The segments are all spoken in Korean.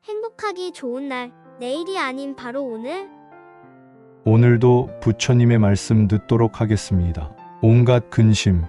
행복하기 좋은 날, 내일이 아닌 바로 오늘. 오늘도 부처님의 말씀 듣도록 하겠습니다. 온갖 근심,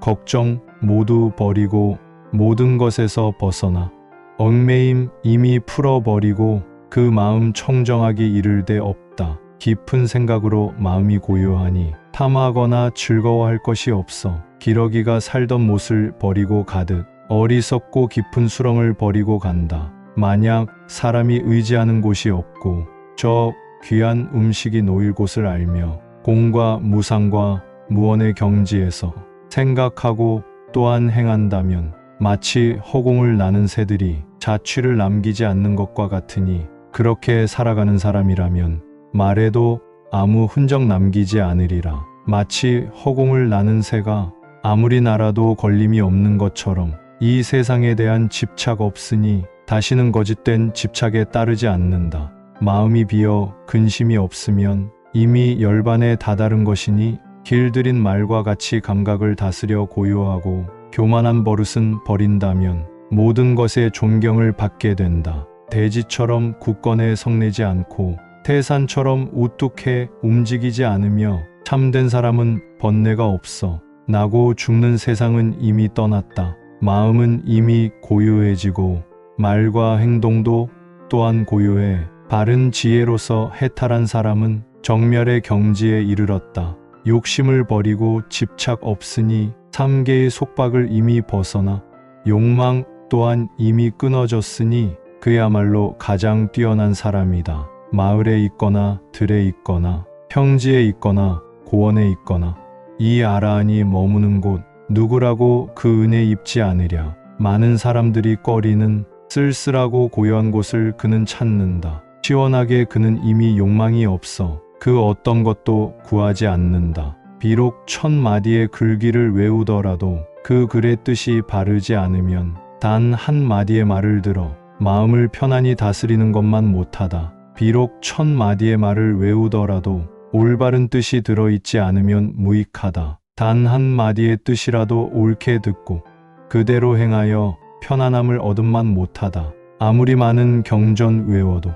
걱정 모두 버리고 모든 것에서 벗어나 얽매임 이미 풀어버리고 그 마음 청정하기 이를 데 없다. 깊은 생각으로 마음이 고요하니 탐하거나 즐거워할 것이 없어. 기러기가 살던 못을 버리고 가듯 어리석고 깊은 수렁을 버리고 간다. 만약 사람이 의지하는 곳이 없고 저 귀한 음식이 놓일 곳을 알며 공과 무상과 무언의 경지에서 생각하고 또한 행한다면 마치 허공을 나는 새들이 자취를 남기지 않는 것과 같으니 그렇게 살아가는 사람이라면 말에도 아무 흔적 남기지 않으리라. 마치 허공을 나는 새가 아무리 날아도 걸림이 없는 것처럼 이 세상에 대한 집착 없으니 다시는 거짓된 집착에 따르지 않는다. 마음이 비어 근심이 없으면 이미 열반에 다다른 것이니 길들인 말과 같이 감각을 다스려 고요하고 교만한 버릇은 버린다면 모든 것에 존경을 받게 된다. 대지처럼 굳건해 성내지 않고 태산처럼 우뚝해 움직이지 않으며 참된 사람은 번뇌가 없어. 나고 죽는 세상은 이미 떠났다. 마음은 이미 고요해지고 말과 행동도 또한 고요해 바른 지혜로서 해탈한 사람은 정멸의 경지에 이르렀다. 욕심을 버리고 집착 없으니 삼계의 속박을 이미 벗어나 욕망 또한 이미 끊어졌으니 그야말로 가장 뛰어난 사람이다. 마을에 있거나 들에 있거나 평지에 있거나 고원에 있거나 이 아라한이 머무는 곳 누구라고 그 은혜 입지 않으랴. 많은 사람들이 꺼리는 쓸쓸하고 고요한 곳을 그는 찾는다. 시원하게 그는 이미 욕망이 없어 그 어떤 것도 구하지 않는다. 비록 1000마디의 글귀를 외우더라도 그 글의 뜻이 바르지 않으면 단 한마디의 말을 들어 마음을 편안히 다스리는 것만 못하다. 비록 1000마디의 말을 외우더라도 올바른 뜻이 들어있지 않으면 무익하다. 단 한마디의 뜻이라도 옳게 듣고 그대로 행하여 편안함을 얻음만 못하다. 아무리 많은 경전 외워도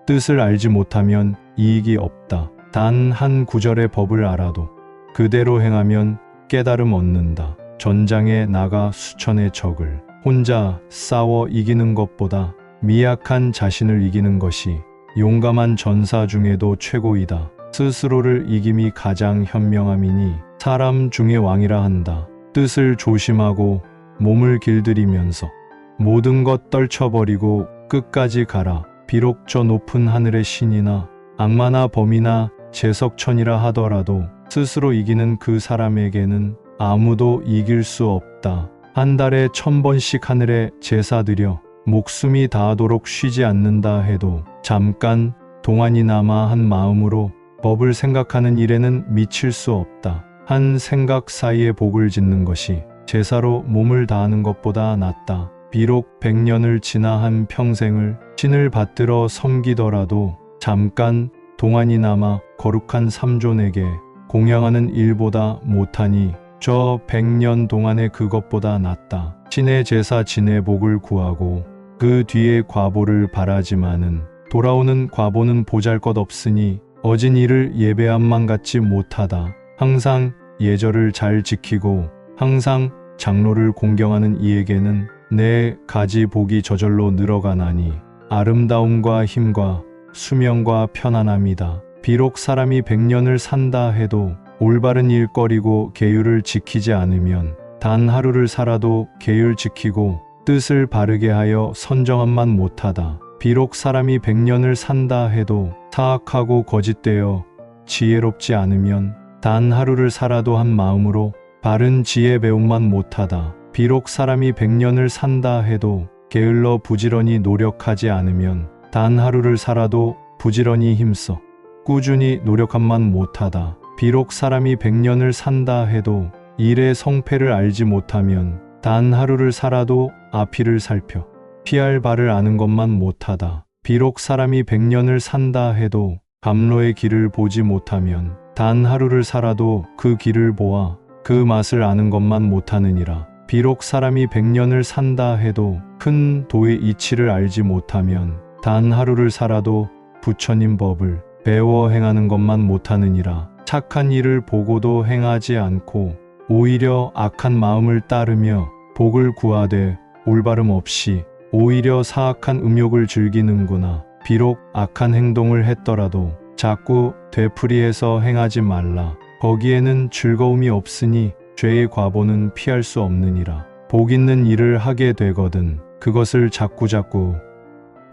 뜻을 알지 못하면 이익이 없다. 단 한 구절의 법을 알아도 그대로 행하면 깨달음 얻는다. 전장에 나가 수천의 적을 혼자 싸워 이기는 것보다 미약한 자신을 이기는 것이 용감한 전사 중에도 최고이다. 스스로를 이김이 가장 현명함이니 사람 중의 왕이라 한다. 뜻을 조심하고 몸을 길들이면서 모든 것 떨쳐버리고 끝까지 가라. 비록 저 높은 하늘의 신이나 악마나 범이나 재석천이라 하더라도 스스로 이기는 그 사람에게는 아무도 이길 수 없다. 한 달에 1000번씩 하늘에 제사드려 목숨이 닿도록 쉬지 않는다 해도 잠깐 동안이나마 한 마음으로 법을 생각하는 일에는 미칠 수 없다. 한 생각 사이에 복을 짓는 것이 제사로 몸을 다하는 것보다 낫다. 비록 100년을 지나 한 평생을 신을 받들어 섬기더라도 잠깐 동안이나마 거룩한 삼존에게 공양하는 일보다 못하니 저 100년 동안의 그것보다 낫다. 신의 제사 진의 복을 구하고 그 뒤에 과보를 바라지만은 돌아오는 과보는 보잘것없으니 어진 일을 예배함만 같지 못하다. 항상 예절을 잘 지키고 항상 장로를 공경하는 이에게는 내 가지 복이 저절로 늘어가나니 아름다움과 힘과 수명과 편안함이다. 비록 사람이 100년을 산다 해도 올바른 일거리고 계율을 지키지 않으면 단 하루를 살아도 계율 지키고 뜻을 바르게 하여 선정함만 못하다. 비록 사람이 100년을 산다 해도 사악하고 거짓되어 지혜롭지 않으면 단 하루를 살아도 한 마음으로 바른 지혜 배움만 못하다. 비록 사람이 100년을 산다 해도 게을러 부지런히 노력하지 않으면 단 하루를 살아도 부지런히 힘써 꾸준히 노력함만 못하다. 비록 사람이 100년을 산다 해도 일의 성패를 알지 못하면 단 하루를 살아도 앞일을 살펴 피할 바를 아는 것만 못하다. 비록 사람이 100년을 산다 해도 감로의 길을 보지 못하면 단 하루를 살아도 그 길을 보아 그 맛을 아는 것만 못하느니라. 비록 사람이 100년을 산다 해도 큰 도의 이치를 알지 못하면 단 하루를 살아도 부처님 법을 배워 행하는 것만 못하느니라. 착한 일을 보고도 행하지 않고 오히려 악한 마음을 따르며 복을 구하되 올바름 없이 오히려 사악한 음욕을 즐기는구나. 비록 악한 행동을 했더라도 자꾸 되풀이해서 행하지 말라. 거기에는 즐거움이 없으니 죄의 과보는 피할 수 없느니라. 복 있는 일을 하게 되거든 그것을 자꾸자꾸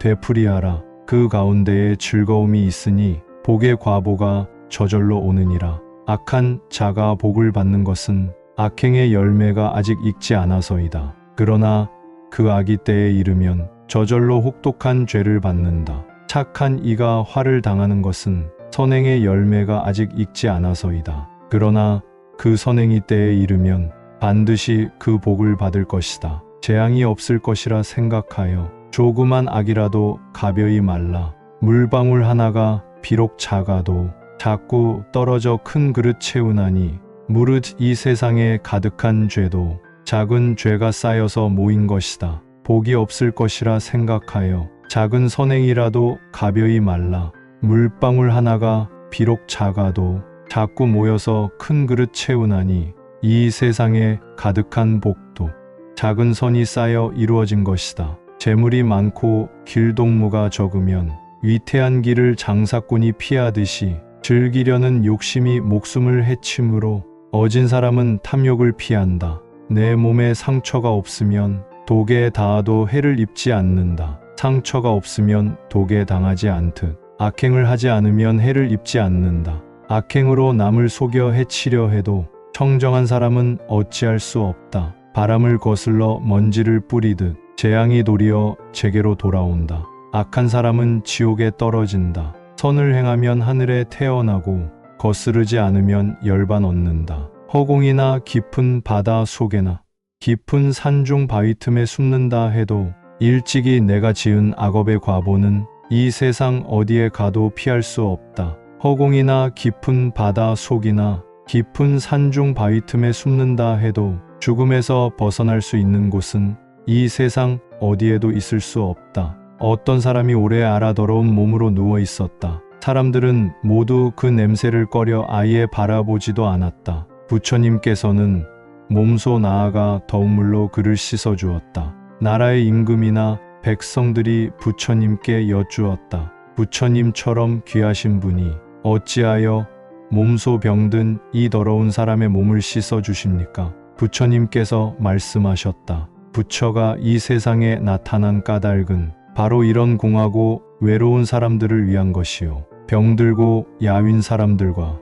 되풀이하라. 그 가운데에 즐거움이 있으니 복의 과보가 저절로 오느니라. 악한 자가 복을 받는 것은 악행의 열매가 아직 익지 않아서이다. 그러나 그 악이 때에 이르면 저절로 혹독한 죄를 받는다. 착한 이가 화를 당하는 것은 선행의 열매가 아직 익지 않아서이다. 그러나 그 선행이 때에 이르면 반드시 그 복을 받을 것이다. 재앙이 없을 것이라 생각하여 조그만 악이라도 가벼이 말라. 물방울 하나가 비록 작아도 자꾸 떨어져 큰 그릇 채우나니 무릇 이 세상에 가득한 죄도 작은 죄가 쌓여서 모인 것이다. 복이 없을 것이라 생각하여 작은 선행이라도 가벼이 말라. 물방울 하나가 비록 작아도 자꾸 모여서 큰 그릇 채우나니 이 세상에 가득한 복도 작은 선이 쌓여 이루어진 것이다. 재물이 많고 길동무가 적으면 위태한 길을 장사꾼이 피하듯이 즐기려는 욕심이 목숨을 해치므로 어진 사람은 탐욕을 피한다. 내 몸에 상처가 없으면 독에 닿아도 해를 입지 않는다. 상처가 없으면 독에 당하지 않듯 악행을 하지 않으면 해를 입지 않는다. 악행으로 남을 속여 해치려 해도 청정한 사람은 어찌할 수 없다. 바람을 거슬러 먼지를 뿌리듯 재앙이 도리어 제게로 돌아온다. 악한 사람은 지옥에 떨어진다. 선을 행하면 하늘에 태어나고 거스르지 않으면 열반 얻는다. 허공이나 깊은 바다 속에나 깊은 산중 바위 틈에 숨는다 해도 일찍이 내가 지은 악업의 과보는 이 세상 어디에 가도 피할 수 없다. 허공이나 깊은 바다 속이나 깊은 산중 바위 틈에 숨는다 해도 죽음에서 벗어날 수 있는 곳은 이 세상 어디에도 있을 수 없다. 어떤 사람이 오래 앓아 더러운 몸으로 누워 있었다. 사람들은 모두 그 냄새를 꺼려 아예 바라보지도 않았다. 부처님께서는 몸소 나아가 더운 물로 그를 씻어 주었다. 나라의 임금이나 백성들이 부처님께 여쭈었다. 부처님처럼 귀하신 분이 어찌하여 몸소 병든 이 더러운 사람의 몸을 씻어 주십니까? 부처님께서 말씀하셨다. 부처가 이 세상에 나타난 까닭은 바로 이런 공하고 외로운 사람들을 위한 것이요. 병들고 야윈 사람들과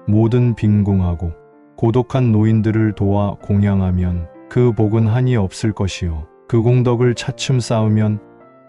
모든 빈궁하고 고독한 노인들을 도와 공양하면 그 복은 한이 없을 것이요. 그 공덕을 차츰 쌓으면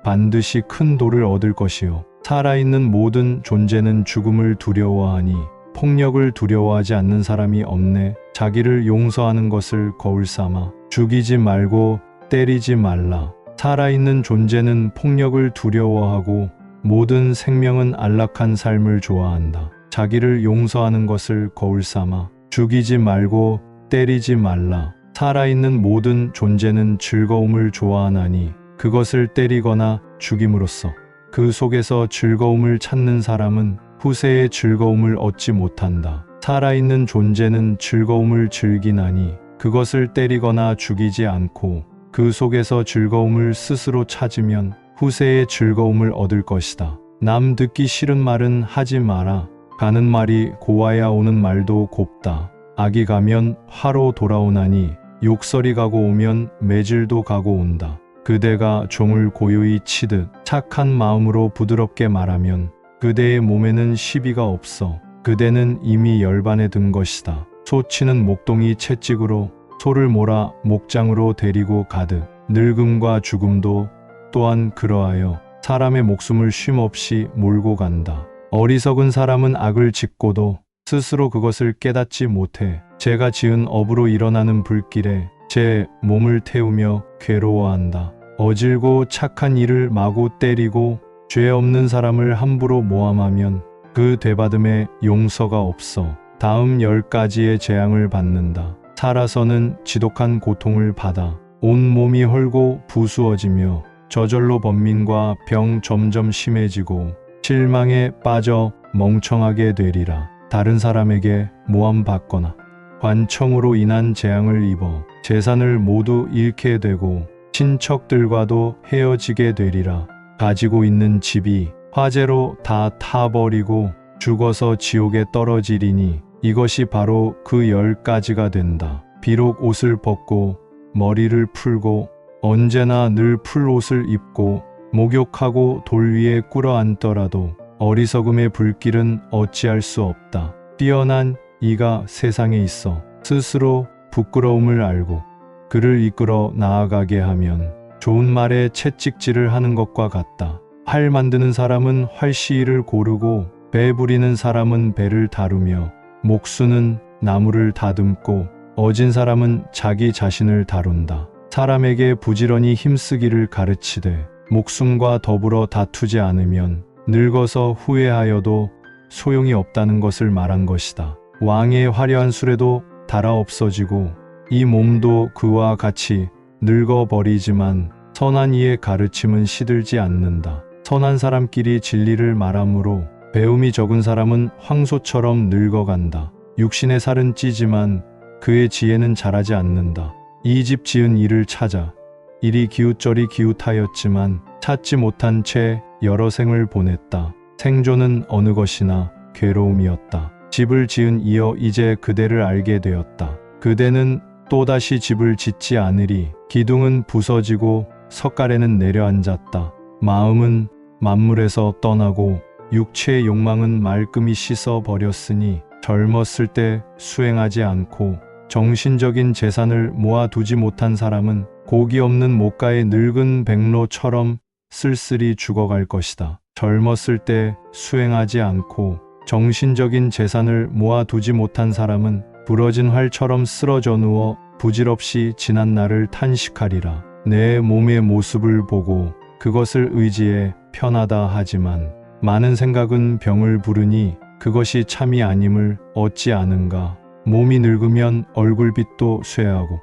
반드시 큰 도를 얻을 것이요. 살아있는 모든 존재는 죽음을 두려워하니 폭력을 두려워하지 않는 사람이 없네. 자기를 용서하는 것을 거울 삼아 죽이지 말고 때리지 말라. 살아있는 존재는 폭력을 두려워하고 모든 생명은 안락한 삶을 좋아한다. 자기를 용서하는 것을 거울 삼아 죽이지 말고 때리지 말라. 살아있는 모든 존재는 즐거움을 좋아하나니 그것을 때리거나 죽임으로써 그 속에서 즐거움을 찾는 사람은 후세의 즐거움을 얻지 못한다. 살아있는 존재는 즐거움을 즐기나니 그것을 때리거나 죽이지 않고 그 속에서 즐거움을 스스로 찾으면 후세의 즐거움을 얻을 것이다. 남 듣기 싫은 말은 하지 마라. 가는 말이 고와야 오는 말도 곱다. 악이 가면 화로 돌아오나니 욕설이 가고 오면 매질도 가고 온다. 그대가 종을 고요히 치듯 착한 마음으로 부드럽게 말하면 그대의 몸에는 시비가 없어. 그대는 이미 열반에 든 것이다. 소 치는 목동이 채찍으로 소를 몰아 목장으로 데리고 가듯 늙음과 죽음도 또한 그러하여 사람의 목숨을 쉼없이 몰고 간다. 어리석은 사람은 악을 짓고도 스스로 그것을 깨닫지 못해 제가 지은 업으로 일어나는 불길에 제 몸을 태우며 괴로워한다. 어질고 착한 이를 마구 때리고 죄 없는 사람을 함부로 모함하면 그 되받음에 용서가 없어 다음 10가지의 재앙을 받는다. 살아서는 지독한 고통을 받아 온 몸이 헐고 부수어지며 저절로 번민과 병 점점 심해지고 실망에 빠져 멍청하게 되리라. 다른 사람에게 모함받거나 관청으로 인한 재앙을 입어 재산을 모두 잃게 되고 친척들과도 헤어지게 되리라. 가지고 있는 집이 화재로 다 타버리고 죽어서 지옥에 떨어지리니 이것이 바로 그 10가지가 된다. 비록 옷을 벗고 머리를 풀고 언제나 늘 풀옷을 입고 목욕하고 돌 위에 꿇어앉더라도 어리석음의 불길은 어찌할 수 없다. 뛰어난 이가 세상에 있어 스스로 부끄러움을 알고 그를 이끌어 나아가게 하면 좋은 말에 채찍질을 하는 것과 같다. 활 만드는 사람은 활시위를 고르고 배 부리는 사람은 배를 다루며 목수는 나무를 다듬고 어진 사람은 자기 자신을 다룬다. 사람에게 부지런히 힘쓰기를 가르치되 목숨과 더불어 다투지 않으면 늙어서 후회하여도 소용이 없다는 것을 말한 것이다. 왕의 화려한 수레도 닳아 없어지고 이 몸도 그와 같이 늙어버리지만 선한 이의 가르침은 시들지 않는다. 선한 사람끼리 진리를 말하므로 배움이 적은 사람은 황소처럼 늙어간다. 육신의 살은 찌지만 그의 지혜는 자라지 않는다. 이 집 지은 이를 찾아 이리 기웃저리 기웃하였지만 찾지 못한 채 여러 생을 보냈다. 생존은 어느 것이나 괴로움이었다. 집을 지은 이여 이제 그대를 알게 되었다. 그대는 또다시 집을 짓지 않으리. 기둥은 부서지고 석가래는 내려앉았다. 마음은 만물에서 떠나고 육체의 욕망은 말끔히 씻어버렸으니 젊었을 때 수행하지 않고 정신적인 재산을 모아두지 못한 사람은 고기 없는 목가의 늙은 백로처럼 쓸쓸히 죽어갈 것이다. 젊었을 때 수행하지 않고 정신적인 재산을 모아두지 못한 사람은 부러진 활처럼 쓰러져 누워 부질없이 지난 날을 탄식하리라. 내 몸의 모습을 보고 그것을 의지해 편하다 하지만 많은 생각은 병을 부르니 그것이 참이 아님을 얻지 않은가. 몸이 늙으면 얼굴빛도 쇠하고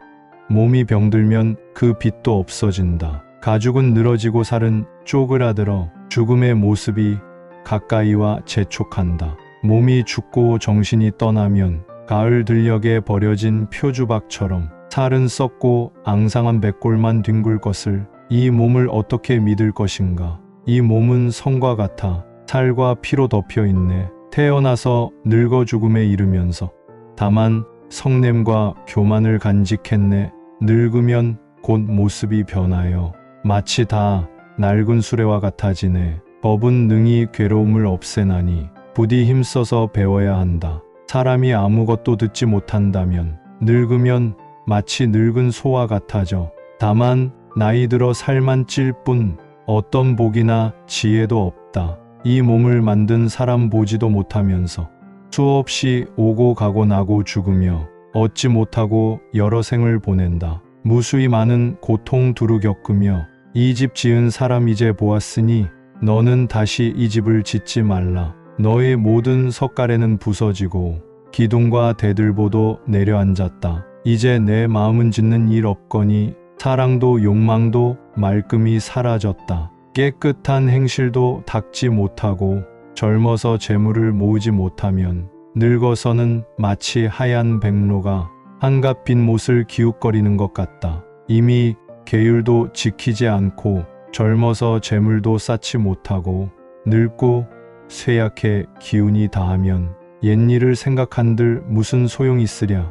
몸이 병들면 그 빛도 없어진다. 가죽은 늘어지고 살은 쪼그라들어 죽음의 모습이 가까이와 재촉한다. 몸이 죽고 정신이 떠나면 가을 들녘에 버려진 표주박처럼 살은 썩고 앙상한 백골만 뒹굴 것을 이 몸을 어떻게 믿을 것인가. 이 몸은 성과 같아 살과 피로 덮여 있네. 태어나서 늙어 죽음에 이르면서 다만 성냄과 교만을 간직했네. 늙으면 곧 모습이 변하여 마치 다 낡은 수레와 같아지네. 법은 능히 괴로움을 없애나니 부디 힘써서 배워야 한다. 사람이 아무것도 듣지 못한다면 늙으면 마치 늙은 소와 같아져. 다만 나이 들어 살만 찔 뿐 어떤 복이나 지혜도 없다. 이 몸을 만든 사람 보지도 못하면서 수없이 오고 가고 나고 죽으며 얻지 못하고 여러 생을 보낸다. 무수히 많은 고통 두루 겪으며 이 집 지은 사람 이제 보았으니 너는 다시 이 집을 짓지 말라. 너의 모든 석가래는 부서지고 기둥과 대들보도 내려앉았다. 이제 내 마음은 짓는 일 없거니 사랑도 욕망도 말끔히 사라졌다. 깨끗한 행실도 닦지 못하고 젊어서 재물을 모으지 못하면 늙어서는 마치 하얀 백로가 한갓 빈 못을 기웃거리는 것 같다. 이미 계율도 지키지 않고 젊어서 재물도 쌓지 못하고 늙고 쇠약해 기운이 다하면 옛일을 생각한들 무슨 소용이 있으랴.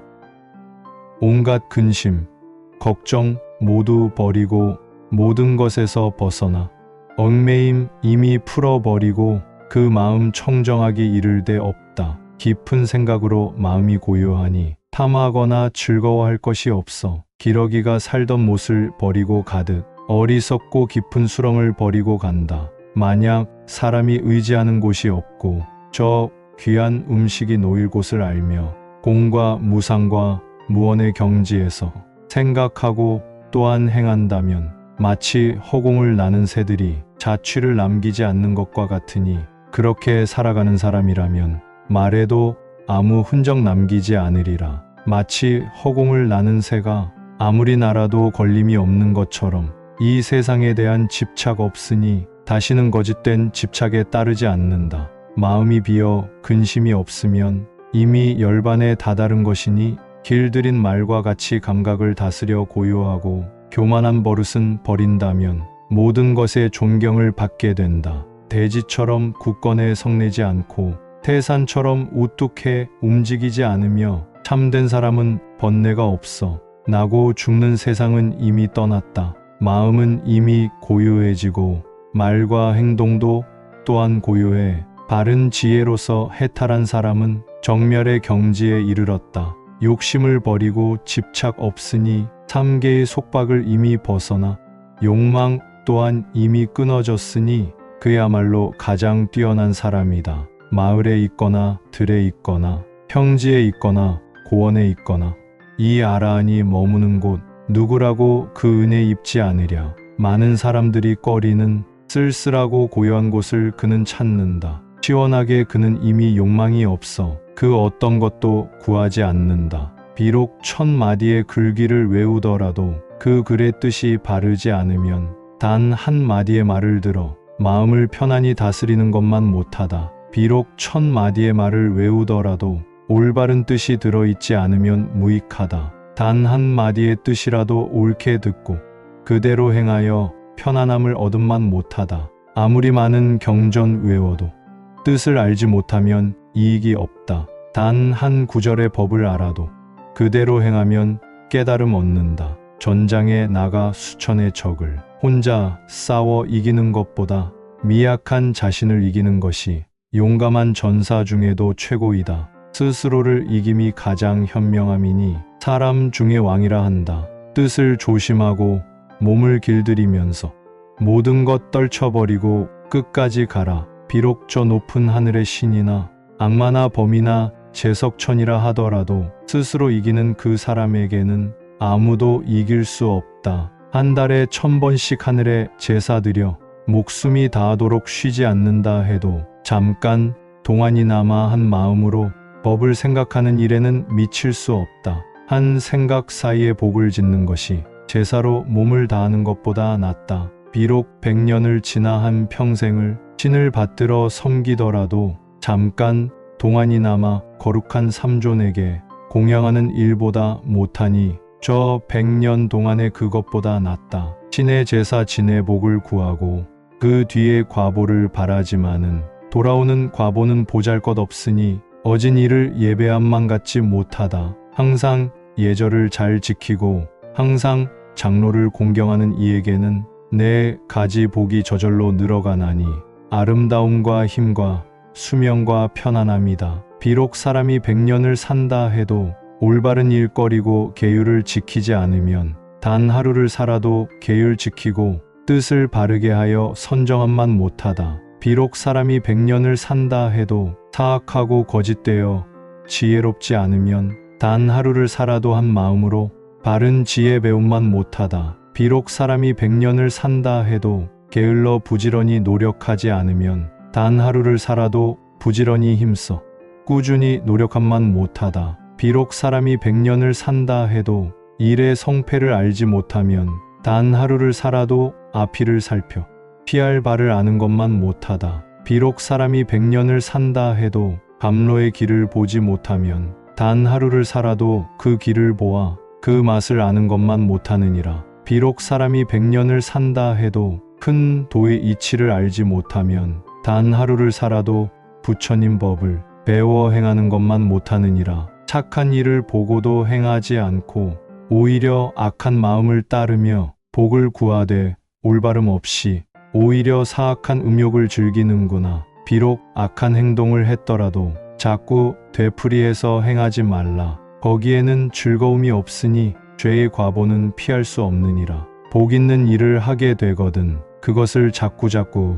온갖 근심, 걱정 모두 버리고 모든 것에서 벗어나 얽매임 이미 풀어버리고 그 마음 청정하기 이를 데 없다. 깊은 생각으로 마음이 고요하니 탐하거나 즐거워할 것이 없어. 기러기가 살던 못을 버리고 가듯 어리석고 깊은 수렁을 버리고 간다. 만약 사람이 의지하는 곳이 없고 저 귀한 음식이 놓일 곳을 알며 공과 무상과 무언의 경지에서 생각하고 또한 행한다면 마치 허공을 나는 새들이 자취를 남기지 않는 것과 같으니 그렇게 살아가는 사람이라면 말에도 아무 흔적 남기지 않으리라. 마치 허공을 나는 새가 아무리 날아도 걸림이 없는 것처럼 이 세상에 대한 집착 없으니 다시는 거짓된 집착에 따르지 않는다. 마음이 비어 근심이 없으면 이미 열반에 다다른 것이니 길들인 말과 같이 감각을 다스려 고요하고 교만한 버릇은 버린다면 모든 것에 존경을 받게 된다. 대지처럼 굳건해 성내지 않고 태산처럼 우뚝해 움직이지 않으며 참된 사람은 번뇌가 없어. 나고 죽는 세상은 이미 떠났다. 마음은 이미 고요해지고 말과 행동도 또한 고요해. 바른 지혜로서 해탈한 사람은 정멸의 경지에 이르렀다. 욕심을 버리고 집착 없으니 삼계의 속박을 이미 벗어나 욕망 또한 이미 끊어졌으니 그야말로 가장 뛰어난 사람이다. 마을에 있거나 들에 있거나 평지에 있거나 고원에 있거나 이 아라한이 머무는 곳 누구라고 그 은혜 입지 않으랴. 많은 사람들이 꺼리는 쓸쓸하고 고요한 곳을 그는 찾는다. 시원하게 그는 이미 욕망이 없어 그 어떤 것도 구하지 않는다. 비록 1000마디의 글귀를 외우더라도 그 글의 뜻이 바르지 않으면 단 한마디의 말을 들어 마음을 편안히 다스리는 것만 못하다. 비록 1000마디의 말을 외우더라도 올바른 뜻이 들어있지 않으면 무익하다. 단 한마디의 뜻이라도 옳게 듣고 그대로 행하여 편안함을 얻음만 못하다. 아무리 많은 경전 외워도 뜻을 알지 못하면 이익이 없다. 단 한 구절의 법을 알아도 그대로 행하면 깨달음 얻는다. 전장에 나가 수천의 적을 혼자 싸워 이기는 것보다 미약한 자신을 이기는 것이 용감한 전사 중에도 최고이다. 스스로를 이김이 가장 현명함이니 사람 중의 왕이라 한다. 뜻을 조심하고 몸을 길들이면서 모든 것 떨쳐버리고 끝까지 가라. 비록 저 높은 하늘의 신이나 악마나 범이나 제석천이라 하더라도 스스로 이기는 그 사람에게는 아무도 이길 수 없다. 한 달에 1000번씩 하늘에 제사 드려 목숨이 닿도록 쉬지 않는다 해도 잠깐 동안이나마 한 마음으로 법을 생각하는 일에는 미칠 수 없다. 한 생각 사이에 복을 짓는 것이 제사로 몸을 다하는 것보다 낫다. 비록 100년을 지나 한 평생을 신을 받들어 섬기더라도 잠깐 동안이나마 거룩한 삼존에게 공양하는 일보다 못하니 저 100년 동안의 그것보다 낫다. 신의 제사 진의 복을 구하고 그 뒤에 과보를 바라지만은 돌아오는 과보는 보잘것없으니 어진 일을 예배함만 갖지 못하다. 항상 예절을 잘 지키고 항상 장로를 공경하는 이에게는 내 가지 복이 저절로 늘어가나니 아름다움과 힘과 수명과 편안함이다. 비록 사람이 100년을 산다 해도 올바른 일거리고 계율을 지키지 않으면 단 하루를 살아도 계율 지키고 뜻을 바르게 하여 선정함만 못하다. 비록 사람이 100년을 산다 해도 사악하고 거짓되어 지혜롭지 않으면 단 하루를 살아도 한 마음으로 바른 지혜 배움만 못하다. 비록 사람이 100년을 산다 해도 게을러 부지런히 노력하지 않으면 단 하루를 살아도 부지런히 힘써 꾸준히 노력함만 못하다. 비록 사람이 100년을 산다 해도 일의 성패를 알지 못하면 단 하루를 살아도 앞이를 살펴 피할 바를 아는 것만 못하다. 비록 사람이 100년을 산다 해도 감로의 길을 보지 못하면 단 하루를 살아도 그 길을 보아 그 맛을 아는 것만 못하느니라. 비록 사람이 100년을 산다 해도 큰 도의 이치를 알지 못하면 단 하루를 살아도 부처님 법을 배워 행하는 것만 못하느니라. 착한 일을 보고도 행하지 않고 오히려 악한 마음을 따르며 복을 구하되 올바름 없이 오히려 사악한 음욕을 즐기는구나. 비록 악한 행동을 했더라도 자꾸 되풀이해서 행하지 말라. 거기에는 즐거움이 없으니 죄의 과보는 피할 수 없느니라. 복 있는 일을 하게 되거든 그것을 자꾸자꾸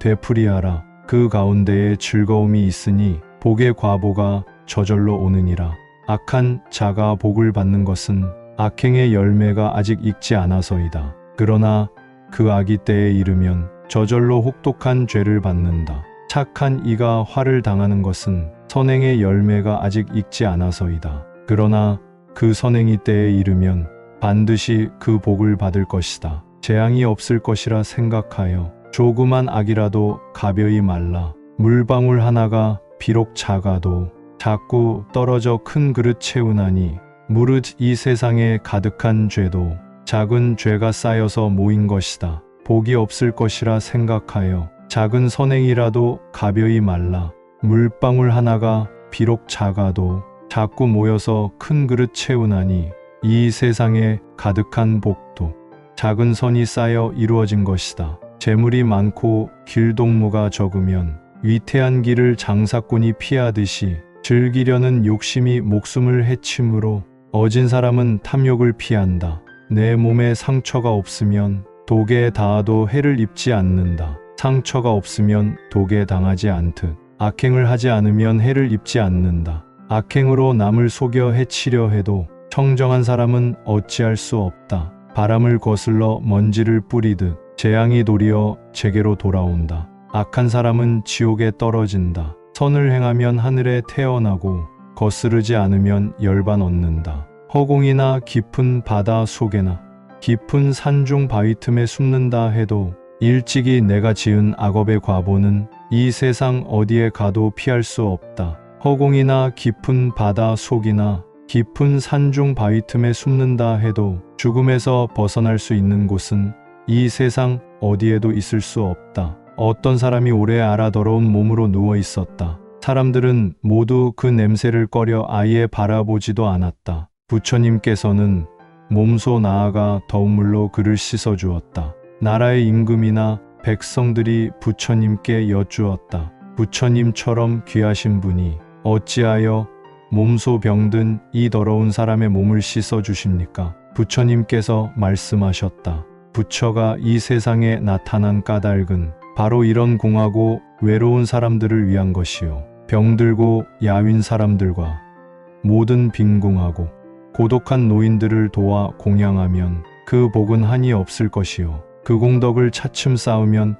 되풀이하라. 그 가운데에 즐거움이 있으니 복의 과보가 저절로 오느니라. 악한 자가 복을 받는 것은 악행의 열매가 아직 익지 않아서이다. 그러나 그 악이 때에 이르면 저절로 혹독한 죄를 받는다. 착한 이가 화를 당하는 것은 선행의 열매가 아직 익지 않아서이다. 그러나 그 선행이 때에 이르면 반드시 그 복을 받을 것이다. 재앙이 없을 것이라 생각하여 조그만 악이라도 가벼이 말라 물방울 하나가 비록 작아도 자꾸 떨어져 큰 그릇 채우나니 무릇 이 세상에 가득한 죄도 작은 죄가 쌓여서 모인 것이다. 복이 없을 것이라 생각하여 작은 선행이라도 가벼이 말라 물방울 하나가 비록 작아도 자꾸 모여서 큰 그릇 채우나니 이 세상에 가득한 복도 작은 선이 쌓여 이루어진 것이다. 재물이 많고 길동무가 적으면 위태한 길을 장사꾼이 피하듯이 즐기려는 욕심이 목숨을 해치므로 어진 사람은 탐욕을 피한다. 내 몸에 상처가 없으면 독에 닿아도 해를 입지 않는다. 상처가 없으면 독에 당하지 않듯 악행을 하지 않으면 해를 입지 않는다. 악행으로 남을 속여 해치려 해도 청정한 사람은 어찌할 수 없다. 바람을 거슬러 먼지를 뿌리듯 재앙이 도리어 제게로 돌아온다. 악한 사람은 지옥에 떨어진다. 선을 행하면 하늘에 태어나고 거스르지 않으면 열반 얻는다. 허공이나 깊은 바다 속에나 깊은 산중 바위 틈에 숨는다 해도 일찍이 내가 지은 악업의 과보는 이 세상 어디에 가도 피할 수 없다. 허공이나 깊은 바다 속이나 깊은 산중 바위 틈에 숨는다 해도 죽음에서 벗어날 수 있는 곳은 이 세상 어디에도 있을 수 없다. 어떤 사람이 오래 앓아 더러운 몸으로 누워 있었다. 사람들은 모두 그 냄새를 꺼려 아예 바라보지도 않았다. 부처님께서는 몸소 나아가 더운 물로 그를 씻어 주었다. 나라의 임금이나 백성들이 부처님께 여쭈었다. 부처님처럼 귀하신 분이 어찌하여 몸소 병든 이 더러운 사람의 몸을 씻어 주십니까? 부처님께서 말씀하셨다. 부처가 이 세상에 나타난 까닭은 바로 이런 공하고 외로운 사람들을 위한 것이요. 병들고 야윈 사람들과 모든 빈궁하고 고독한 노인들을 도와 공양하면 그 복은 한이 없을 것이요. 그 공덕을 차츰 쌓으면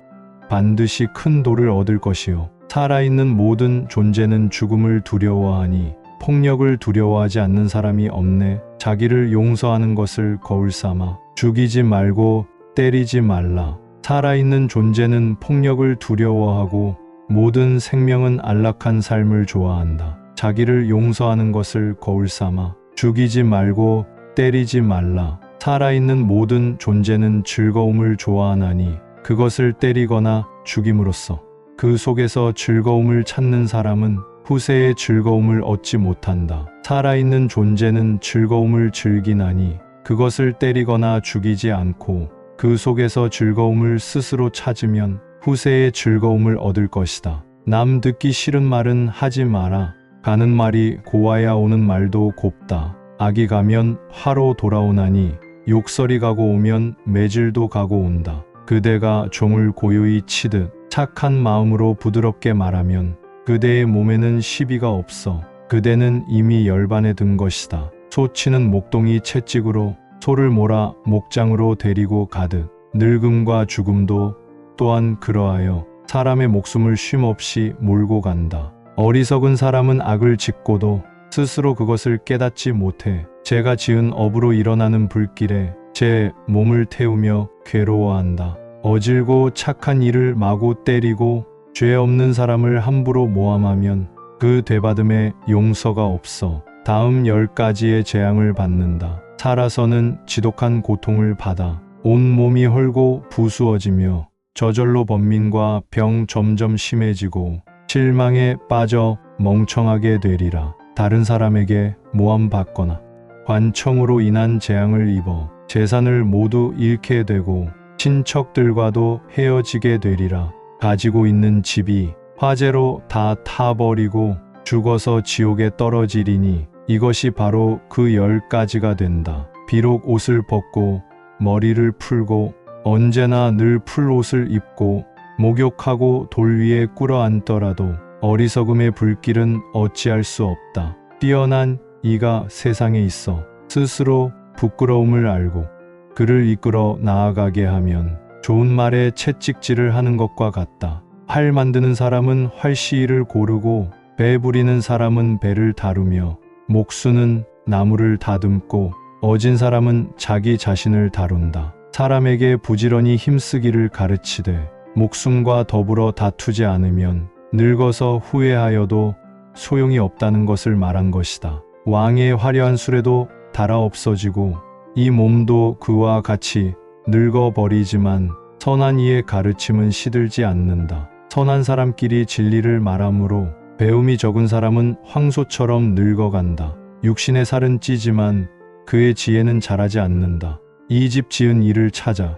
반드시 큰 도를 얻을 것이요. 살아있는 모든 존재는 죽음을 두려워하니 폭력을 두려워하지 않는 사람이 없네. 자기를 용서하는 것을 거울 삼아 죽이지 말고 때리지 말라. 살아있는 존재는 폭력을 두려워하고 모든 생명은 안락한 삶을 좋아한다. 자기를 용서하는 것을 거울 삼아 죽이지 말고 때리지 말라. 살아있는 모든 존재는 즐거움을 좋아하나니 그것을 때리거나 죽임으로써 그 속에서 즐거움을 찾는 사람은 후세의 즐거움을 얻지 못한다. 살아있는 존재는 즐거움을 즐기나니 그것을 때리거나 죽이지 않고 그 속에서 즐거움을 스스로 찾으면 후세의 즐거움을 얻을 것이다. 남 듣기 싫은 말은 하지 마라. 가는 말이 고와야 오는 말도 곱다. 악이 가면 화로 돌아오나니 욕설이 가고 오면 매질도 가고 온다. 그대가 종을 고요히 치듯 착한 마음으로 부드럽게 말하면 그대의 몸에는 시비가 없어. 그대는 이미 열반에 든 것이다. 소치는 목동이 채찍으로 소를 몰아 목장으로 데리고 가듯 늙음과 죽음도 또한 그러하여 사람의 목숨을 쉼없이 몰고 간다. 어리석은 사람은 악을 짓고도 스스로 그것을 깨닫지 못해 제가 지은 업으로 일어나는 불길에 제 몸을 태우며 괴로워한다. 어질고 착한 이를 마구 때리고 죄 없는 사람을 함부로 모함하면 그 되받음에 용서가 없어 다음 10가지의 재앙을 받는다. 살아서는 지독한 고통을 받아 온몸이 헐고 부수어지며 저절로 번민과 병 점점 심해지고 실망에 빠져 멍청하게 되리라. 다른 사람에게 모함받거나 관청으로 인한 재앙을 입어 재산을 모두 잃게 되고 친척들과도 헤어지게 되리라. 가지고 있는 집이 화재로 다 타버리고 죽어서 지옥에 떨어지리니 이것이 바로 그 10가지가 된다. 비록 옷을 벗고 머리를 풀고 언제나 늘 풀옷을 입고 목욕하고 돌 위에 꿇어 앉더라도 어리석음의 불길은 어찌할 수 없다. 뛰어난 이가 세상에 있어 스스로 부끄러움을 알고 그를 이끌어 나아가게 하면 좋은 말에 채찍질을 하는 것과 같다. 활 만드는 사람은 활시위를 고르고 배 부리는 사람은 배를 다루며 목수는 나무를 다듬고 어진 사람은 자기 자신을 다룬다. 사람에게 부지런히 힘쓰기를 가르치되 목숨과 더불어 다투지 않으면 늙어서 후회하여도 소용이 없다는 것을 말한 것이다. 왕의 화려한 수레도 닳아 없어지고 이 몸도 그와 같이 늙어버리지만 선한 이의 가르침은 시들지 않는다. 선한 사람끼리 진리를 말하므로 배움이 적은 사람은 황소처럼 늙어간다. 육신의 살은 찌지만 그의 지혜는 자라지 않는다. 이 집 지은 이를 찾아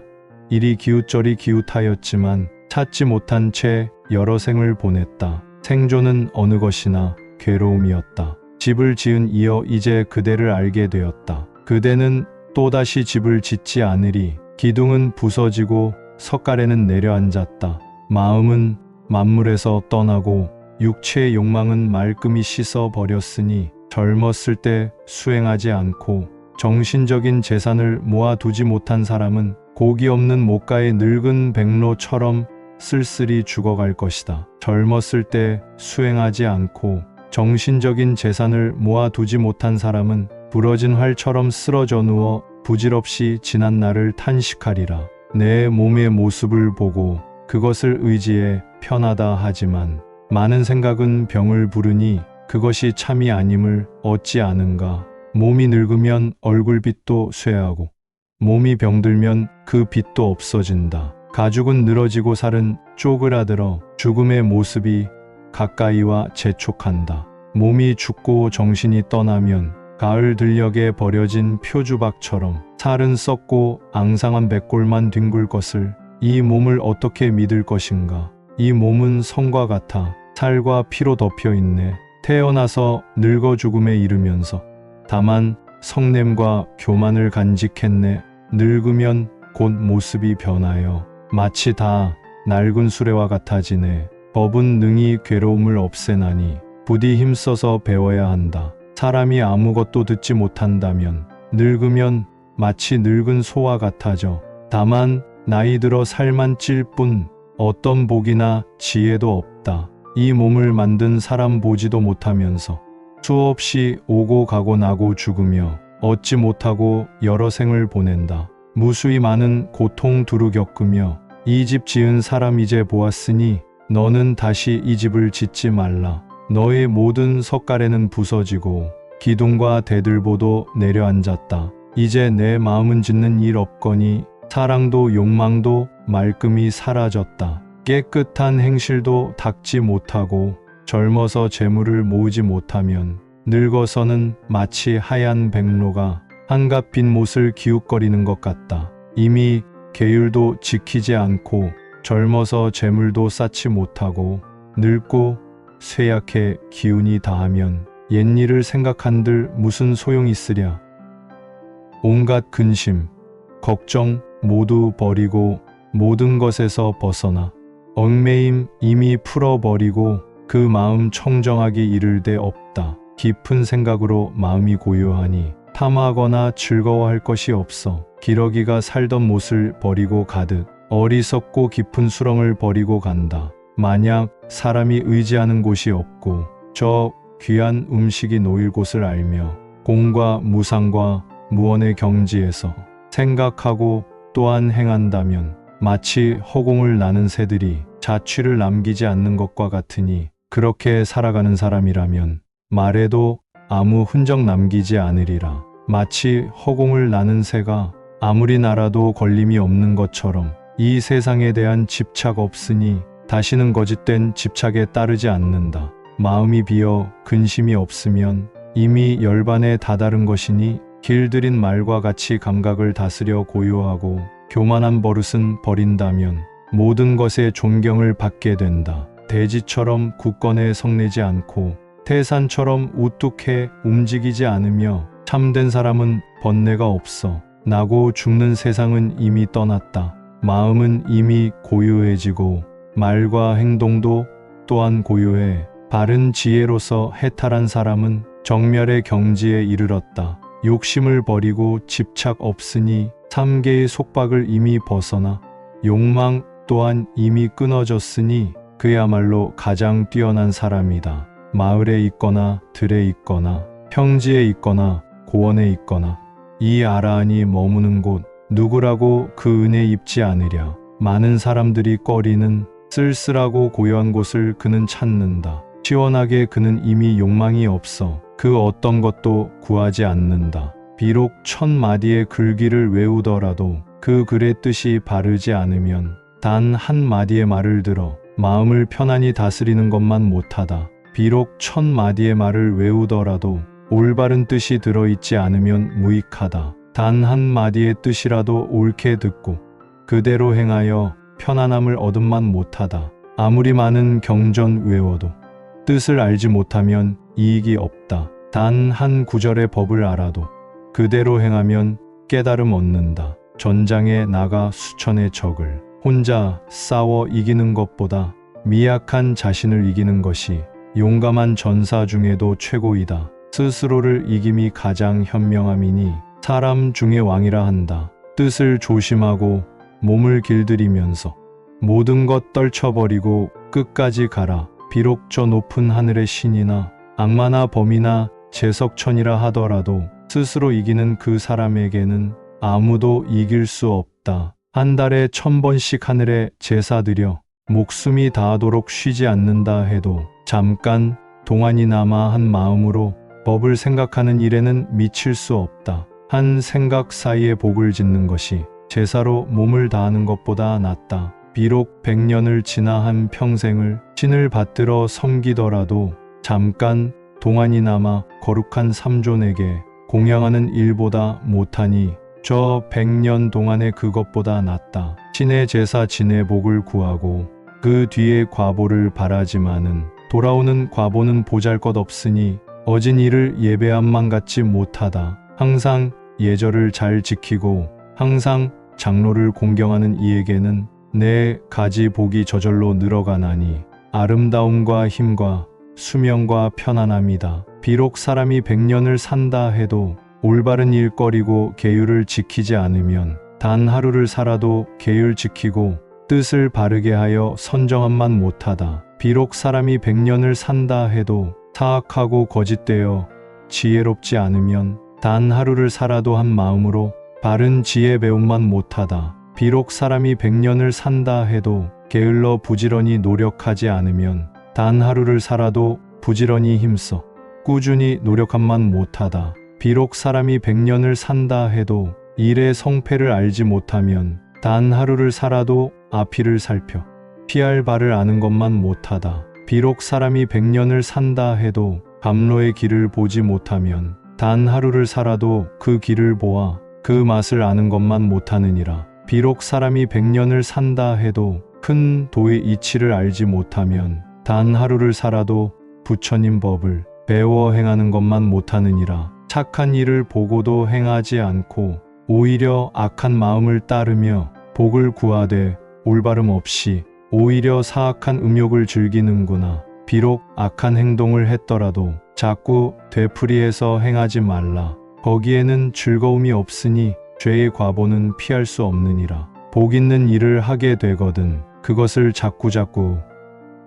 이리 기웃저리 기웃하였지만 찾지 못한 채 여러 생을 보냈다. 생존은 어느 것이나 괴로움이었다. 집을 지은 이여 이제 그대를 알게 되었다. 그대는 또다시 집을 짓지 않으리. 기둥은 부서지고 석가래는 내려앉았다. 마음은 만물에서 떠나고 육체의 욕망은 말끔히 씻어버렸으니 젊었을 때 수행하지 않고 정신적인 재산을 모아두지 못한 사람은 고기 없는 목가의 늙은 백로처럼 쓸쓸히 죽어갈 것이다. 젊었을 때 수행하지 않고 정신적인 재산을 모아두지 못한 사람은 부러진 활처럼 쓰러져 누워 부질없이 지난 날을 탄식하리라. 내 몸의 모습을 보고 그것을 의지해 편하다 하지만 많은 생각은 병을 부르니 그것이 참이 아님을 얻지 않은가. 몸이 늙으면 얼굴빛도 쇠하고 몸이 병들면 그 빛도 없어진다. 가죽은 늘어지고 살은 쪼그라들어 죽음의 모습이 가까이와 재촉한다. 몸이 죽고 정신이 떠나면 가을 들녘에 버려진 표주박처럼 살은 썩고 앙상한 백골만 뒹굴 것을 이 몸을 어떻게 믿을 것인가. 이 몸은 성과 같아 살과 피로 덮여 있네. 태어나서 늙어 죽음에 이르면서 다만 성냄과 교만을 간직했네. 늙으면 곧 모습이 변하여 마치 다 낡은 수레와 같아지네. 법은 능히 괴로움을 없애나니 부디 힘써서 배워야 한다. 사람이 아무것도 듣지 못한다면 늙으면 마치 늙은 소와 같아져. 다만 나이 들어 살만 찔 뿐 어떤 복이나 지혜도 없다. 이 몸을 만든 사람 보지도 못하면서 수없이 오고 가고 나고 죽으며 얻지 못하고 여러 생을 보낸다. 무수히 많은 고통 두루 겪으며 이 집 지은 사람 이제 보았으니 너는 다시 이 집을 짓지 말라. 너의 모든 석가래는 부서지고 기둥과 대들보도 내려앉았다. 이제 내 마음은 짓는 일 없거니 사랑도 욕망도 말끔히 사라졌다. 깨끗한 행실도 닦지 못하고 젊어서 재물을 모으지 못하면 늙어서는 마치 하얀 백로가 한갓 빈 못을 기웃거리는 것 같다. 이미 계율도 지키지 않고 젊어서 재물도 쌓지 못하고 늙고 쇠약해 기운이 다하면 옛일을 생각한들 무슨 소용이 있으랴. 온갖 근심, 걱정 모두 버리고 모든 것에서 벗어나 얽매임 이미 풀어버리고 그 마음 청정하기 이를 데 없다. 깊은 생각으로 마음이 고요하니 탐하거나 즐거워할 것이 없어. 기러기가 살던 못을 버리고 가듯 어리석고 깊은 수렁을 버리고 간다. 만약 사람이 의지하는 곳이 없고 저 귀한 음식이 놓일 곳을 알며 공과 무상과 무언의 경지에서 생각하고 또한 행한다면 마치 허공을 나는 새들이 자취를 남기지 않는 것과 같으니 그렇게 살아가는 사람이라면 말에도 아무 흔적 남기지 않으리라. 마치 허공을 나는 새가 아무리 날아도 걸림이 없는 것처럼 이 세상에 대한 집착 없으니 다시는 거짓된 집착에 따르지 않는다. 마음이 비어 근심이 없으면 이미 열반에 다다른 것이니 길들인 말과 같이 감각을 다스려 고요하고 교만한 버릇은 버린다면 모든 것에 존경을 받게 된다. 대지처럼 굳건해 성내지 않고 태산처럼 우뚝해 움직이지 않으며 참된 사람은 번뇌가 없어. 나고 죽는 세상은 이미 떠났다. 마음은 이미 고요해지고 말과 행동도 또한 고요해. 바른 지혜로서 해탈한 사람은 정멸의 경지에 이르렀다. 욕심을 버리고 집착 없으니 삼계의 속박을 이미 벗어나 욕망 또한 이미 끊어졌으니 그야말로 가장 뛰어난 사람이다. 마을에 있거나 들에 있거나 평지에 있거나 고원에 있거나 이 아라한이 머무는 곳 누구라고 그 은혜 입지 않으랴. 많은 사람들이 꺼리는 쓸쓸하고 고요한 곳을 그는 찾는다. 시원하게 그는 이미 욕망이 없어 그 어떤 것도 구하지 않는다. 비록 1000마디의 글귀를 외우더라도 그 글의 뜻이 바르지 않으면 단 한마디의 말을 들어 마음을 편안히 다스리는 것만 못하다. 비록 1000마디의 말을 외우더라도 올바른 뜻이 들어있지 않으면 무익하다. 단 한마디의 뜻이라도 옳게 듣고 그대로 행하여 편안함을 얻음만 못하다. 아무리 많은 경전 외워도 뜻을 알지 못하면 이익이 없다. 단 한 구절의 법을 알아도 그대로 행하면 깨달음 얻는다. 전장에 나가 수천의 적을 혼자 싸워 이기는 것보다 미약한 자신을 이기는 것이 용감한 전사 중에도 최고이다. 스스로를 이김이 가장 현명함이니 사람 중의 왕이라 한다. 뜻을 조심하고 몸을 길들이면서 모든 것 떨쳐버리고 끝까지 가라. 비록 저 높은 하늘의 신이나 악마나 범이나 제석천이라 하더라도 스스로 이기는 그 사람에게는 아무도 이길 수 없다. 한 달에 1000번씩 하늘에 제사드려 목숨이 다하도록 쉬지 않는다 해도 잠깐 동안이나마 한 마음으로 법을 생각하는 일에는 미칠 수 없다. 한 생각 사이에 복을 짓는 것이 제사로 몸을 다하는 것보다 낫다. 비록 100년을 지나 한 평생을 신을 받들어 섬기더라도 잠깐 동안이나마 거룩한 삼존에게 공양하는 일보다 못하니 저 100년 동안의 그것보다 낫다. 신의 제사 진의 복을 구하고 그 뒤에 과보를 바라지만은 돌아오는 과보는 보잘것없으니 어진 일을 예배함만 갖지 못하다. 항상 예절을 잘 지키고 항상 장로를 공경하는 이에게는 내 가지 복이 저절로 늘어가나니 아름다움과 힘과 수명과 편안함이다. 비록 사람이 100년을 산다 해도 올바른 일거리고 계율을 지키지 않으면 단 하루를 살아도 계율 지키고 뜻을 바르게 하여 선정함만 못하다. 비록 사람이 100년을 산다 해도 사악하고 거짓되어 지혜롭지 않으면 단 하루를 살아도 한 마음으로 바른 지혜 배움만 못하다. 비록 사람이 100년을 산다 해도 게을러 부지런히 노력하지 않으면 단 하루를 살아도 부지런히 힘써 꾸준히 노력함만 못하다. 비록 사람이 100년을 산다 해도 일의 성패를 알지 못하면 단 하루를 살아도 앞일을 살펴 피할 바를 아는 것만 못하다. 비록 사람이 100년을 산다 해도 감로의 길을 보지 못하면 단 하루를 살아도 그 길을 보아 그 맛을 아는 것만 못하느니라. 비록 사람이 100년을 산다 해도 큰 도의 이치를 알지 못하면 단 하루를 살아도 부처님 법을 배워 행하는 것만 못하느니라. 착한 일을 보고도 행하지 않고 오히려 악한 마음을 따르며 복을 구하되 올바름 없이 오히려 사악한 음욕을 즐기는구나. 비록 악한 행동을 했더라도 자꾸 되풀이해서 행하지 말라. 거기에는 즐거움이 없으니 죄의 과보는 피할 수 없느니라. 복 있는 일을 하게 되거든 그것을 자꾸자꾸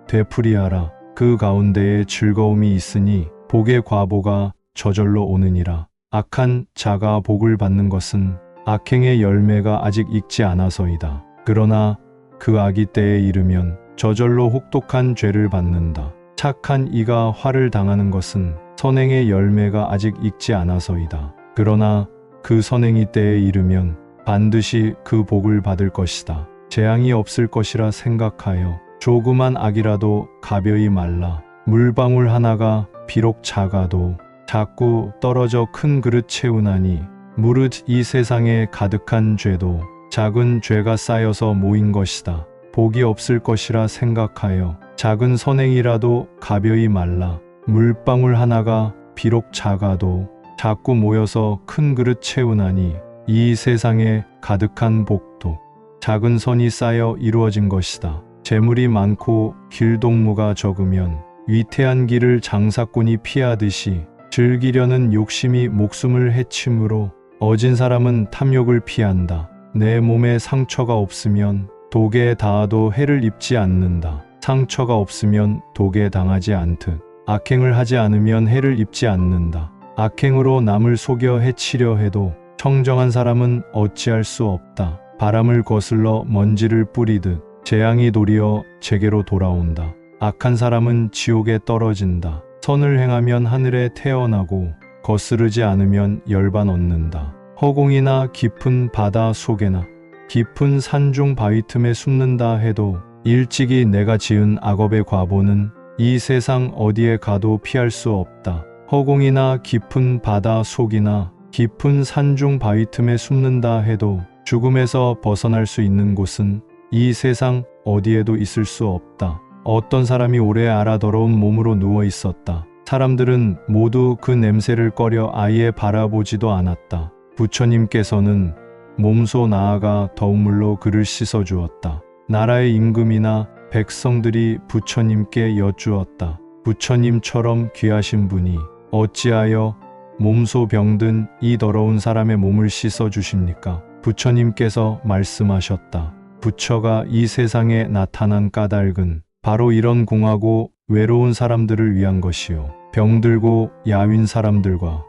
되풀이하라. 그 가운데에 즐거움이 있으니 복의 과보가 저절로 오느니라. 악한 자가 복을 받는 것은 악행의 열매가 아직 익지 않아서이다. 그러나 그 악이 때에 이르면 저절로 혹독한 죄를 받는다. 착한 이가 화를 당하는 것은 선행의 열매가 아직 익지 않아서이다. 그러나 그 선행이 때에 이르면 반드시 그 복을 받을 것이다. 재앙이 없을 것이라 생각하여 조그만 악이라도 가벼이 말라. 물방울 하나가 비록 작아도 자꾸 떨어져 큰 그릇 채우나니 무릇 이 세상에 가득한 죄도 작은 죄가 쌓여서 모인 것이다. 복이 없을 것이라 생각하여 작은 선행이라도 가벼이 말라. 물방울 하나가 비록 작아도 자꾸 모여서 큰 그릇 채우나니 이 세상에 가득한 복도 작은 선이 쌓여 이루어진 것이다. 재물이 많고 길동무가 적으면 위태한 길을 장사꾼이 피하듯이 즐기려는 욕심이 목숨을 해치므로 어진 사람은 탐욕을 피한다. 내 몸에 상처가 없으면 독에 닿아도 해를 입지 않는다. 상처가 없으면 독에 당하지 않듯 악행을 하지 않으면 해를 입지 않는다. 악행으로 남을 속여 해치려 해도 청정한 사람은 어찌할 수 없다. 바람을 거슬러 먼지를 뿌리듯 재앙이 도리어 제게로 돌아온다. 악한 사람은 지옥에 떨어진다. 선을 행하면 하늘에 태어나고 거스르지 않으면 열반 얻는다. 허공이나 깊은 바다 속에나 깊은 산중 바위 틈에 숨는다 해도 일찍이 내가 지은 악업의 과보는 이 세상 어디에 가도 피할 수 없다. 허공이나 깊은 바다 속이나 깊은 산중 바위 틈에 숨는다 해도 죽음에서 벗어날 수 있는 곳은 이 세상 어디에도 있을 수 없다. 어떤 사람이 오래 앓아 더러운 몸으로 누워 있었다. 사람들은 모두 그 냄새를 꺼려 아예 바라보지도 않았다. 부처님께서는 몸소 나아가 더운 물로 그를 씻어 주었다. 나라의 임금이나 백성들이 부처님께 여쭈었다. 부처님처럼 귀하신 분이 어찌하여 몸소 병든 이 더러운 사람의 몸을 씻어 주십니까? 부처님께서 말씀하셨다. 부처가 이 세상에 나타난 까닭은 바로 이런 공하고 외로운 사람들을 위한 것이요. 병들고 야윈 사람들과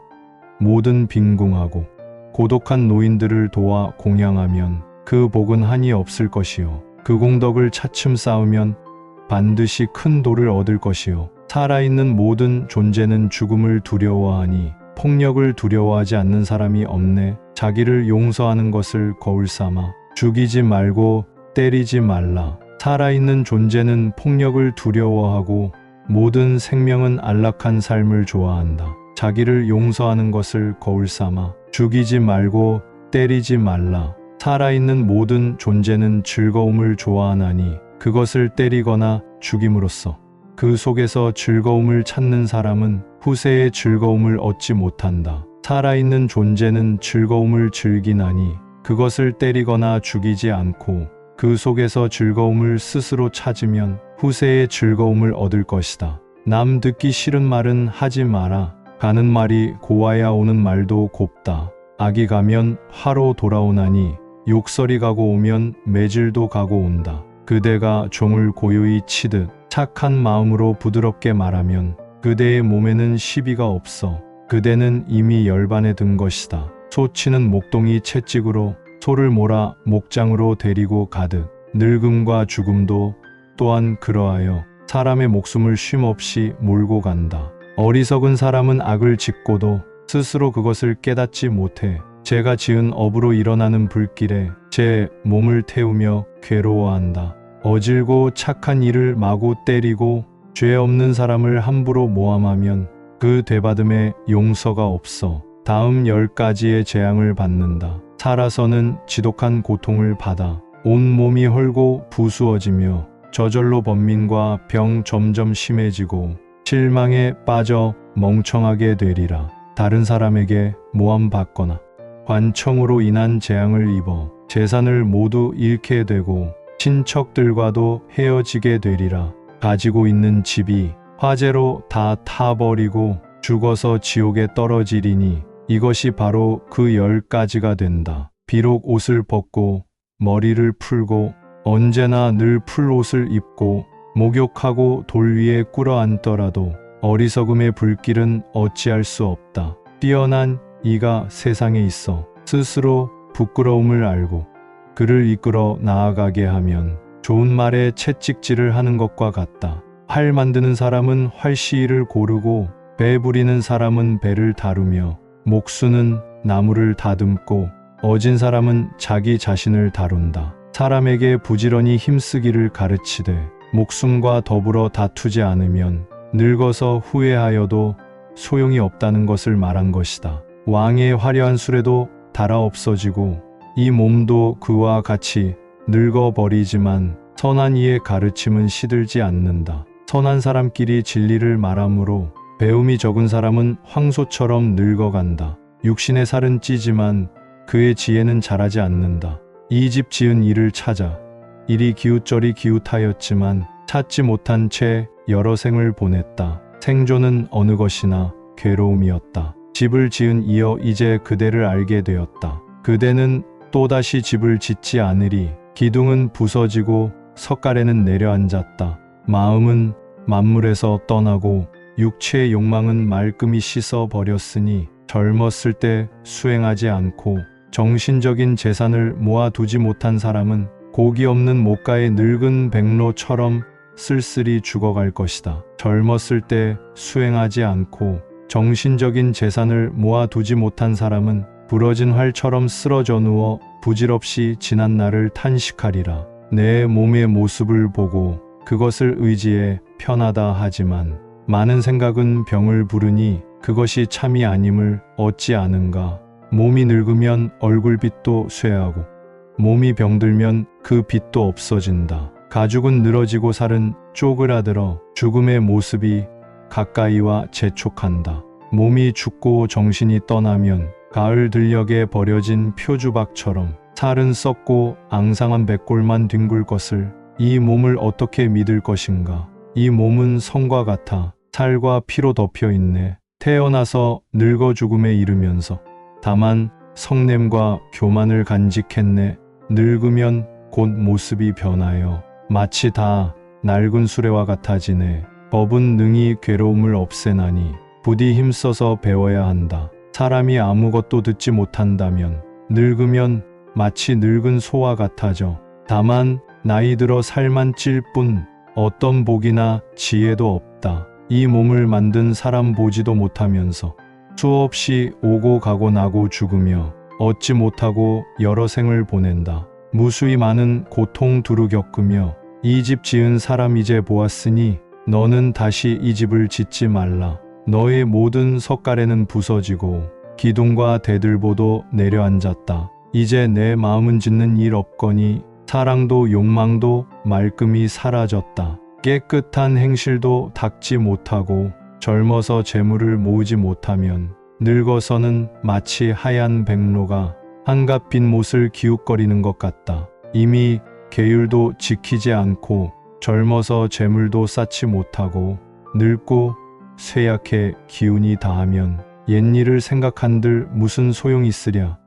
모든 빈궁하고 고독한 노인들을 도와 공양하면 그 복은 한이 없을 것이요. 그 공덕을 차츰 쌓으면 반드시 큰 도를 얻을 것이요. 살아있는 모든 존재는 죽음을 두려워하니 폭력을 두려워하지 않는 사람이 없네. 자기를 용서하는 것을 거울 삼아 죽이지 말고 때리지 말라. 살아있는 존재는 폭력을 두려워하고 모든 생명은 안락한 삶을 좋아한다. 자기를 용서하는 것을 거울 삼아 죽이지 말고 때리지 말라. 살아있는 모든 존재는 즐거움을 좋아하나니 그것을 때리거나 죽임으로써 그 속에서 즐거움을 찾는 사람은 후세의 즐거움을 얻지 못한다. 살아있는 존재는 즐거움을 즐기나니 그것을 때리거나 죽이지 않고 그 속에서 즐거움을 스스로 찾으면 후세의 즐거움을 얻을 것이다. 남 듣기 싫은 말은 하지 마라. 가는 말이 고와야 오는 말도 곱다. 악이 가면 화로 돌아오나니 욕설이 가고 오면 매질도 가고 온다. 그대가 종을 고요히 치듯 착한 마음으로 부드럽게 말하면 그대의 몸에는 시비가 없어. 그대는 이미 열반에 든 것이다. 소치는 목동이 채찍으로 소를 몰아 목장으로 데리고 가듯 늙음과 죽음도 또한 그러하여 사람의 목숨을 쉼없이 몰고 간다. 어리석은 사람은 악을 짓고도 스스로 그것을 깨닫지 못해 제가 지은 업으로 일어나는 불길에 제 몸을 태우며 괴로워한다. 어질고 착한 이를 마구 때리고 죄 없는 사람을 함부로 모함하면 그 되받음에 용서가 없어 다음 10가지의 재앙을 받는다. 살아서는 지독한 고통을 받아 온몸이 헐고 부수어지며 저절로 번민과 병 점점 심해지고 실망에 빠져 멍청하게 되리라. 다른 사람에게 모함받거나 관청으로 인한 재앙을 입어 재산을 모두 잃게 되고 친척들과도 헤어지게 되리라. 가지고 있는 집이 화재로 다 타버리고 죽어서 지옥에 떨어지리니 이것이 바로 그 10가지가 된다. 비록 옷을 벗고 머리를 풀고 언제나 늘 풀옷을 입고 목욕하고 돌 위에 꿇어앉더라도 어리석음의 불길은 어찌할 수 없다. 뛰어난 이가 세상에 있어 스스로 부끄러움을 알고 그를 이끌어 나아가게 하면 좋은 말에 채찍질을 하는 것과 같다. 활 만드는 사람은 활시위를 고르고 배 부리는 사람은 배를 다루며 목수는 나무를 다듬고 어진 사람은 자기 자신을 다룬다. 사람에게 부지런히 힘쓰기를 가르치되 목숨과 더불어 다투지 않으면 늙어서 후회하여도 소용이 없다는 것을 말한 것이다. 왕의 화려한 수레도 닳아 없어지고 이 몸도 그와 같이 늙어버리지만 선한 이의 가르침은 시들지 않는다. 선한 사람끼리 진리를 말하므로 배움이 적은 사람은 황소처럼 늙어간다. 육신의 살은 찌지만 그의 지혜는 자라지 않는다. 이 집 지은 이를 찾아 이리 기웃저리 기웃하였지만 찾지 못한 채 여러 생을 보냈다. 생존은 어느 것이나 괴로움이었다. 집을 지은 이여 이제 그대를 알게 되었다. 그대는 또다시 집을 짓지 않으리. 기둥은 부서지고 석가래는 내려앉았다. 마음은 만물에서 떠나고 육체의 욕망은 말끔히 씻어버렸으니 젊었을 때 수행하지 않고 정신적인 재산을 모아두지 못한 사람은 고기 없는 목가의 늙은 백로처럼 쓸쓸히 죽어갈 것이다. 젊었을 때 수행하지 않고 정신적인 재산을 모아두지 못한 사람은 부러진 활처럼 쓰러져 누워 부질없이 지난 날을 탄식하리라. 내 몸의 모습을 보고 그것을 의지해 편하다 하지만 많은 생각은 병을 부르니 그것이 참이 아님을 얻지 않은가. 몸이 늙으면 얼굴빛도 쇠하고 몸이 병들면 그 빛도 없어진다. 가죽은 늘어지고 살은 쪼그라들어 죽음의 모습이 가까이와 재촉한다. 몸이 죽고 정신이 떠나면 가을 들녘에 버려진 표주박처럼 살은 썩고 앙상한 백골만 뒹굴 것을 이 몸을 어떻게 믿을 것인가. 이 몸은 성과 같아 살과 피로 덮여 있네. 태어나서 늙어 죽음에 이르면서 다만 성냄과 교만을 간직했네. 늙으면 곧 모습이 변하여 마치 다 낡은 수레와 같아지네. 법은 능히 괴로움을 없애나니 부디 힘써서 배워야 한다. 사람이 아무것도 듣지 못한다면 늙으면 마치 늙은 소와 같아져. 다만 나이 들어 살만 찔 뿐 어떤 복이나 지혜도 없다. 이 몸을 만든 사람 보지도 못하면서 수없이 오고 가고 나고 죽으며 얻지 못하고 여러 생을 보낸다. 무수히 많은 고통 두루 겪으며 이 집 지은 사람 이제 보았으니 너는 다시 이 집을 짓지 말라. 너의 모든 석가래는 부서지고 기둥과 대들보도 내려앉았다. 이제 내 마음은 짓는 일 없거니 사랑도 욕망도 말끔히 사라졌다. 깨끗한 행실도 닦지 못하고 젊어서 재물을 모으지 못하면 늙어서는 마치 하얀 백로가 한갓 빈 못을 기웃거리는 것 같다. 이미 계율도 지키지 않고 젊어서 재물도 쌓지 못하고 늙고 쇠약해 기운이 다하면 옛일을 생각한들 무슨 소용이 있으랴.